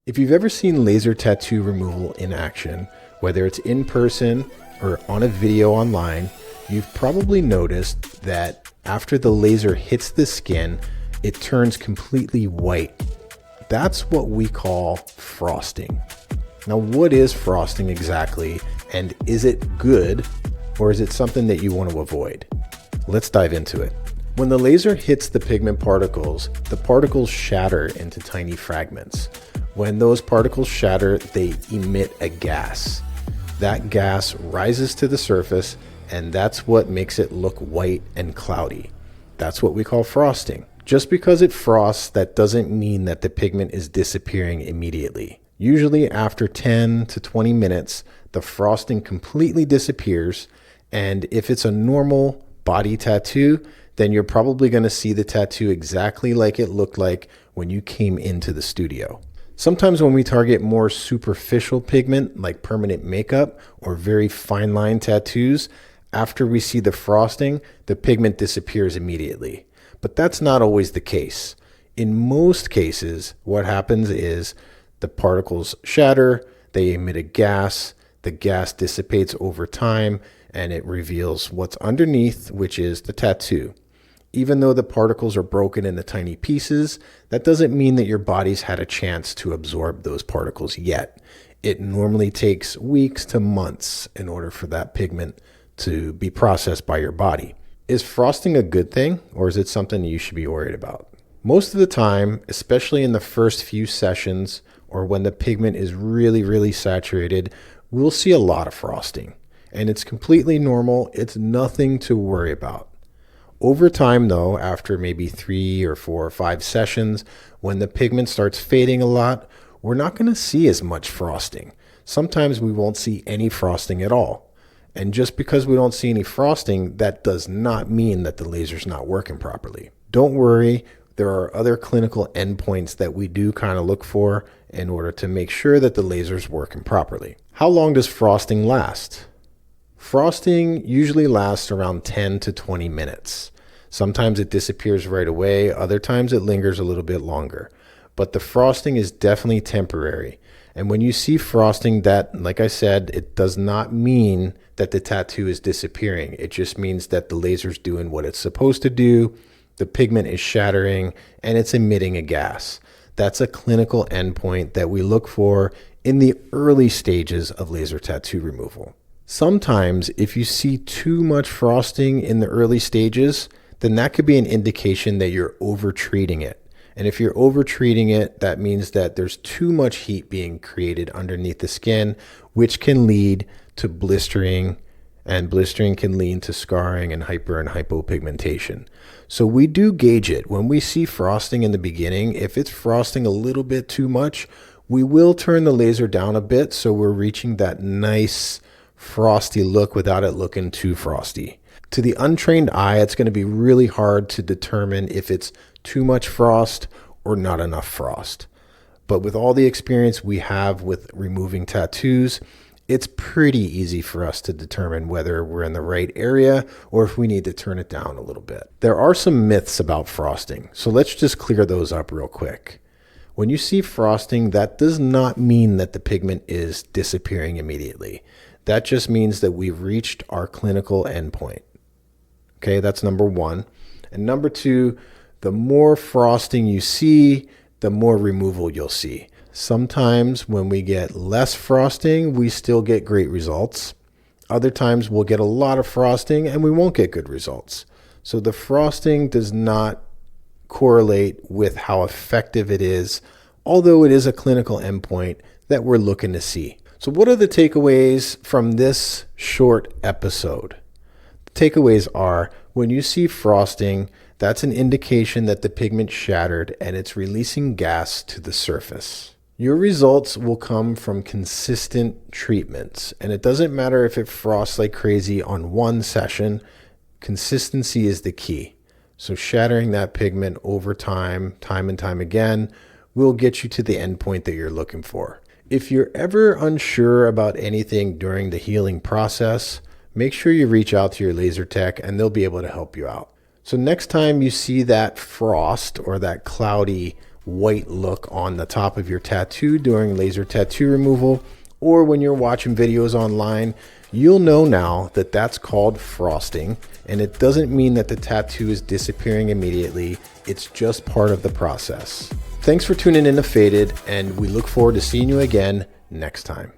If you've ever seen laser tattoo removal in action, whether it's in person or on a video online, you've probably noticed that after the laser hits the skin, it turns completely white. That's what we call frosting. Now, what is frosting exactly, and is it good, or is it something that you want to avoid? Let's dive into it. When the laser hits the pigment particles, the particles shatter into tiny fragments. When those particles shatter, they emit a gas. That gas rises to the surface, and that's what makes it look white and cloudy. That's what we call frosting. Just because it frosts, that doesn't mean that the pigment is disappearing immediately. Usually after 10 to 20 minutes, the frosting completely disappears, and if it's a normal body tattoo, then you're probably going to see the tattoo exactly like it looked like when you came into the studio. Sometimes when we target more superficial pigment like permanent makeup or very fine line tattoos, after we see the frosting, the pigment disappears immediately. But that's not always the case. In most cases, what happens is the particles shatter, they emit a gas, the gas dissipates over time, and it reveals what's underneath, which is the tattoo. Even though the particles are broken into tiny pieces, that doesn't mean that your body's had a chance to absorb those particles yet. It normally takes weeks to months in order for that pigment to be processed by your body. Is frosting a good thing, or is it something you should be worried about? Most of the time, especially in the first few sessions or when the pigment is really saturated, we'll see a lot of frosting. And it's completely normal. It's nothing to worry about. Over time though, after maybe 3 or 4 or 5 sessions, when the pigment starts fading a lot, we're not going to see as much frosting. Sometimes we won't see any frosting at all. And just because we don't see any frosting, that does not mean that the laser's not working properly. Don't worry, there are other clinical endpoints that we do kind of look for in order to make sure that the laser's working properly. How long does frosting last? Frosting usually lasts around 10 to 20 minutes. Sometimes it disappears right away, other times it lingers a little bit longer. But the frosting is definitely temporary. And when you see frosting, that, like I said, it does not mean that the tattoo is disappearing. It just means that the laser's doing what it's supposed to do, the pigment is shattering, and it's emitting a gas. That's a clinical endpoint that we look for in the early stages of laser tattoo removal. Sometimes if you see too much frosting in the early stages, then that could be an indication that you're over-treating it. And if you're over-treating it, that means that there's too much heat being created underneath the skin, which can lead to blistering, and blistering can lead to scarring and hyper and hypopigmentation. So we do gauge it. When we see frosting in the beginning, if it's frosting a little bit too much, we will turn the laser down a bit so we're reaching that nice frosty look without it looking too frosty. To the untrained eye, it's going to be really hard to determine if it's too much frost or not enough frost. But with all the experience we have with removing tattoos, it's pretty easy for us to determine whether we're in the right area or if we need to turn it down a little bit. There are some myths about frosting, so let's just clear those up real quick. When you see frosting, that does not mean that the pigment is disappearing immediately. That just means that we've reached our clinical endpoint. Okay, that's number 1. And number 2, the more frosting you see, the more removal you'll see. Sometimes when we get less frosting, we still get great results. Other times we'll get a lot of frosting and we won't get good results. So the frosting does not correlate with how effective it is, although it is a clinical endpoint that we're looking to see. So what are the takeaways from this short episode? The takeaways are, when you see frosting, that's an indication that the pigment shattered and it's releasing gas to the surface. Your results will come from consistent treatments, and it doesn't matter if it frosts like crazy on one session. Consistency is the key. So shattering that pigment over time and time again, will get you to the endpoint that you're looking for. If you're ever unsure about anything during the healing process, make sure you reach out to your laser tech and they'll be able to help you out. So next time you see that frost or that cloudy white look on the top of your tattoo during laser tattoo removal, or when you're watching videos online, you'll know now that that's called frosting, and it doesn't mean that the tattoo is disappearing immediately. It's just part of the process. Thanks for tuning in to Faded, and we look forward to seeing you again next time.